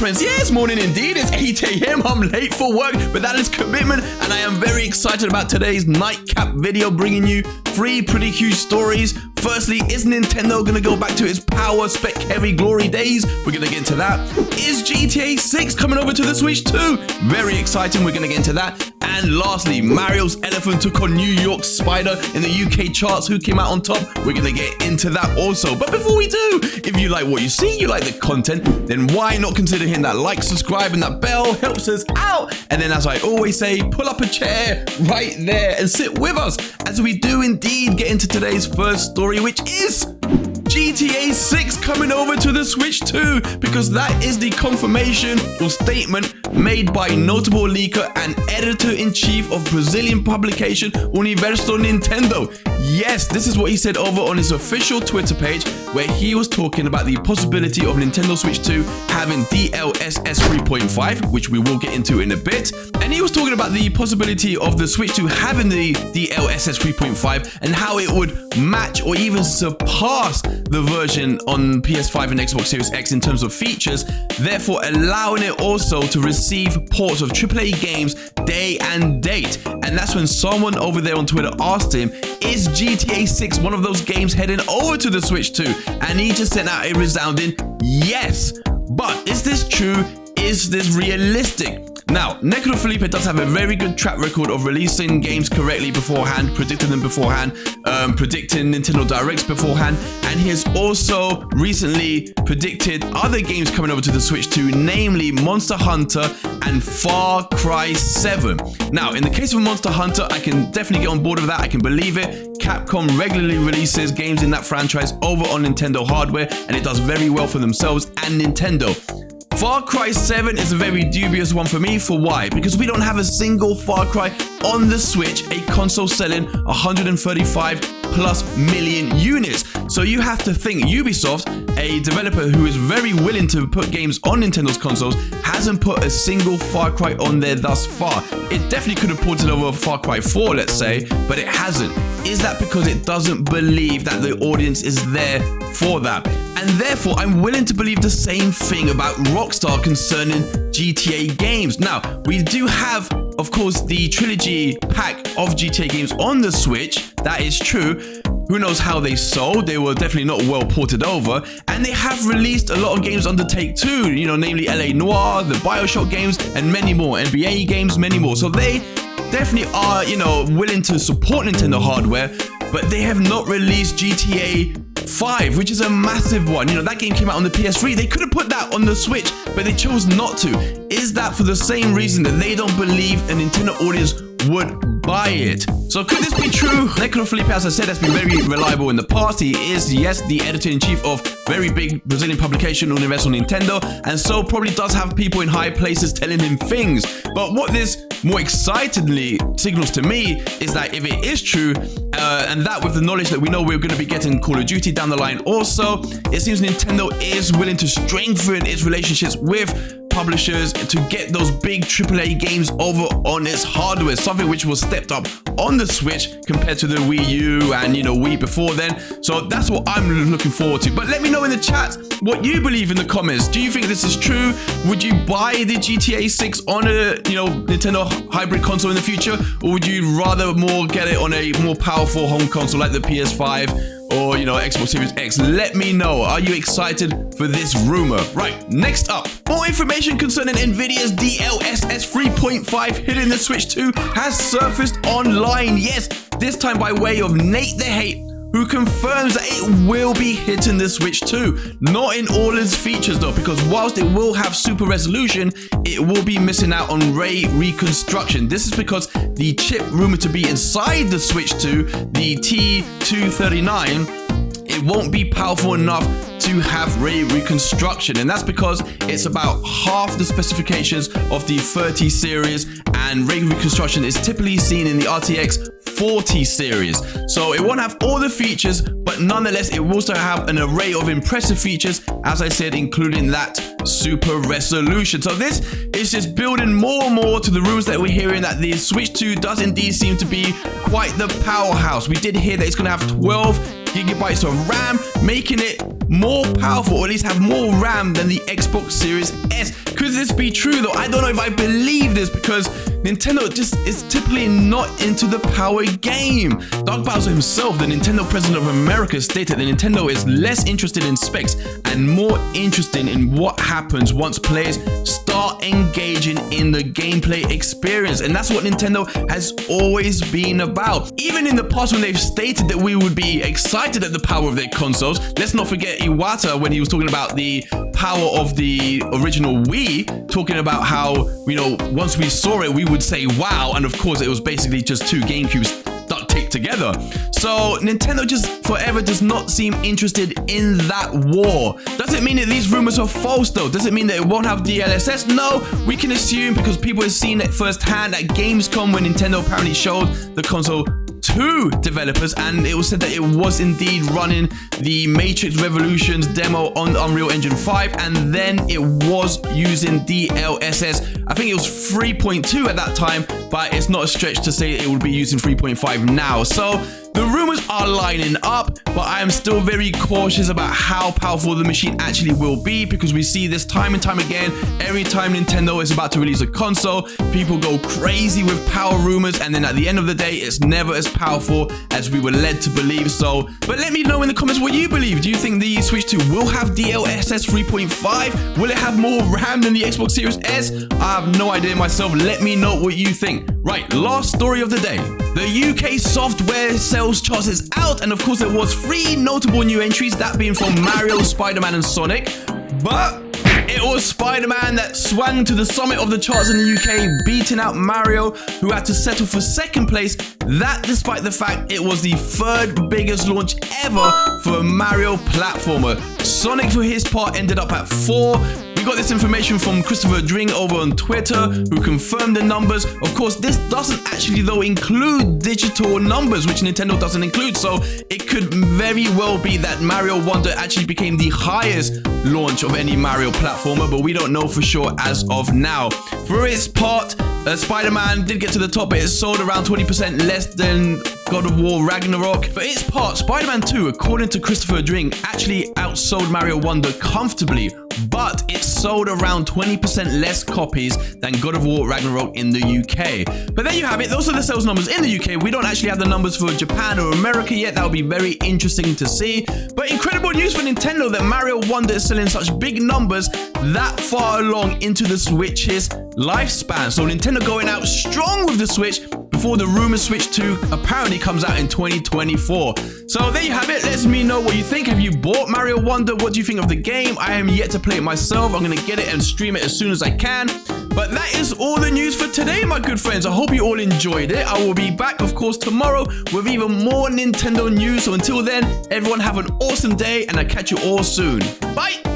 friends. Yes, morning indeed. It's 8 a.m. I'm late for work, but that is commitment, and I am very excited about today's nightcap video, bringing you 3 pretty huge stories. Firstly, is Nintendo going to go back to its power spec heavy glory days? We're going to get into that. Is GTA 6 coming over to the Switch too? Very exciting. We're going to get into that. And lastly, Mario's Elephant took on New York's Spider in the UK charts. Who came out on top? We're going to get into that also. But before we do, if you like what you see, you like the content, then why not consider hitting that like, subscribe, and that bell? Helps us out. And then, as I always say, pull up a chair right there and sit with us as we do indeed get into today's first story, which is GTA 6 coming over to the Switch too, because that is the confirmation or statement made by notable leaker and editor-in-chief of Brazilian publication Universo Nintendo. Yes, this is what he said over on his official Twitter page, where he was talking about the possibility of Nintendo Switch 2 having DLSS 3.5, which we will get into in a bit. And he was talking about the possibility of the Switch 2 having the DLSS 3.5 and how it would match or even surpass the version on PS5 and Xbox Series X in terms of features, therefore allowing it also to receive ports of AAA games day and date. And that's when someone over there on Twitter asked him, is GTA 6 one of those games heading over to the Switch 2? And he just sent out a resounding yes. But is this true? Is this realistic? Now, Necro Felipe does have a very good track record of releasing games correctly beforehand, predicting them beforehand, predicting Nintendo Directs beforehand, and he has also recently predicted other games coming over to the Switch 2, namely Monster Hunter and Far Cry 7. Now, in the case of Monster Hunter, I can definitely get on board with that. I can believe it. Capcom regularly releases games in that franchise over on Nintendo hardware, and it does very well for themselves and Nintendo. Far Cry 7 is a very dubious one for me. For why? Because we don't have a single Far Cry on the Switch, a console selling 135 plus million units. So you have to think Ubisoft, a developer who is very willing to put games on Nintendo's consoles, hasn't put a single Far Cry on there thus far. It definitely could have ported over Far Cry 4, let's say, but it hasn't. Is that because it doesn't believe that the audience is there for that? And therefore, I'm willing to believe the same thing about Rockstar concerning GTA games. Now, we do have, of course, the trilogy pack of GTA games on the Switch. That is true. Who knows how they sold? They were definitely not well ported over. And they have released a lot of games under Take-Two, namely LA Noire, the BioShock games, and many more. NBA games, many more. So they definitely are, willing to support Nintendo hardware, but they have not released GTA 5, which is a massive one. That game came out on the PS3. They could have put that on the Switch, but they chose not to. Is that for the same reason that they don't believe a Nintendo audience would buy it? So could this be true? Necro Felipe, as I said, has been very reliable in the past. He is, yes, the editor-in-chief of very big Brazilian publication Universo Nintendo, and so probably does have people in high places telling him things. But what this more excitedly signals to me is that if it is true, and that with the knowledge that we know we're going to be getting Call of Duty down the line also, it seems Nintendo is willing to strengthen its relationships with publishers to get those big AAA games over on its hardware, something which was stepped up on the Switch compared to the Wii U and Wii before then. So that's what I'm looking forward to. But let me know in the chat what you believe in the comments. Do you think this is true? Would you buy the GTA 6 on a Nintendo hybrid console in the future, or would you rather more get it on a more powerful home console like the PS5 or Xbox Series X? Let me know. Are you excited for this rumor? Right, next up, more information concerning Nvidia's DLSS 3.5 hitting the Switch 2 has surfaced online. Yes, this time by way of Nate the Hate, who confirms that it will be hitting the Switch 2. Not in all its features though, because whilst it will have super resolution, it will be missing out on ray reconstruction. This is because the chip rumored to be inside the Switch 2, the T239, it won't be powerful enough to have ray reconstruction, and that's because it's about half the specifications of the 30 series, and ray reconstruction is typically seen in the RTX 40 series. So it won't have all the features, but nonetheless it will also have an array of impressive features as I said, including that super resolution. So this is just building more and more to the rumors that we're hearing that the Switch 2 does indeed seem to be quite the powerhouse. We did hear that it's going to have 12 gigabytes of RAM, making it more powerful, or at least have more RAM than the Xbox Series S. Could this be true though? I don't know if I believe this, because Nintendo just is typically not into the power game. Doug Bowser himself, the Nintendo president of America, stated that Nintendo is less interested in specs and more interested in what happens once players start engaging in the gameplay experience. And that's what Nintendo has always been about. Even in the past, when they've stated that we would be excited at the power of their consoles, let's not forget Iwata when he was talking about the power of the original Wii, talking about how, you know, once we saw it, we would say wow, and of course it was basically just two GameCubes duct taped together. So Nintendo just forever does not seem interested in that war. Does it mean that these rumors are false though? Does it mean that it won't have DLSS? No, we can assume, because people have seen it firsthand at Gamescom when Nintendo apparently showed the console to developers, and it was said that it was indeed running the Matrix Revolutions demo on Unreal Engine 5, and then it was using DLSS. I think it was 3.2 at that time, but it's not a stretch to say it would be using 3.5 now. So the rumors are lining up, but I am still very cautious about how powerful the machine actually will be, because we see this time and time again. Every time Nintendo is about to release a console, people go crazy with power rumors, and then at the end of the day, it's never as powerful as we were led to believe. So, but let me know in the comments what you believe. Do you think the Switch 2 will have DLSS 3.5? Will it have more RAM than the Xbox Series S? I have no idea myself. Let me know what you think. Right, last story of the day. The UK software sales charts is out, and of course there was 3 notable new entries, that being from Mario, Spider-Man and Sonic. But it was Spider-Man that swung to the summit of the charts in the UK, beating out Mario, who had to settle for second place. That despite the fact it was the 3rd biggest launch ever for a Mario platformer. Sonic, for his part, ended up at 4. We got this information from Christopher Dring over on Twitter, who confirmed the numbers. Of course, this doesn't actually though include digital numbers, which Nintendo doesn't include. So it could very well be that Mario Wonder actually became the highest launch of any Mario platformer, but we don't know for sure as of now. For its part, Spider-Man did get to the top, but it sold around 20% less than God of War Ragnarok. For its part, Spider-Man 2, according to Christopher Dring, actually outsold Mario Wonder comfortably, but it sold around 20% less copies than God of War Ragnarok in the UK. But there you have it. Those are the sales numbers in the UK. We don't actually have the numbers for Japan or America yet. That would be very interesting to see. But incredible news for Nintendo that Mario Wonder is selling such big numbers that far along into the Switch's lifespan. So Nintendo going out strong with the Switch before the rumored Switch 2 apparently comes out in 2024. So there you have it. Let me know what you think. Have you bought Mario Wonder? What do you think of the game? I am yet to play it myself. I'm going to get it and stream it as soon as I can. But that is all the news for today, my good friends. I hope you all enjoyed it. I will be back, of course, tomorrow with even more Nintendo news. So until then, everyone have an awesome day, and I'll catch you all soon. Bye!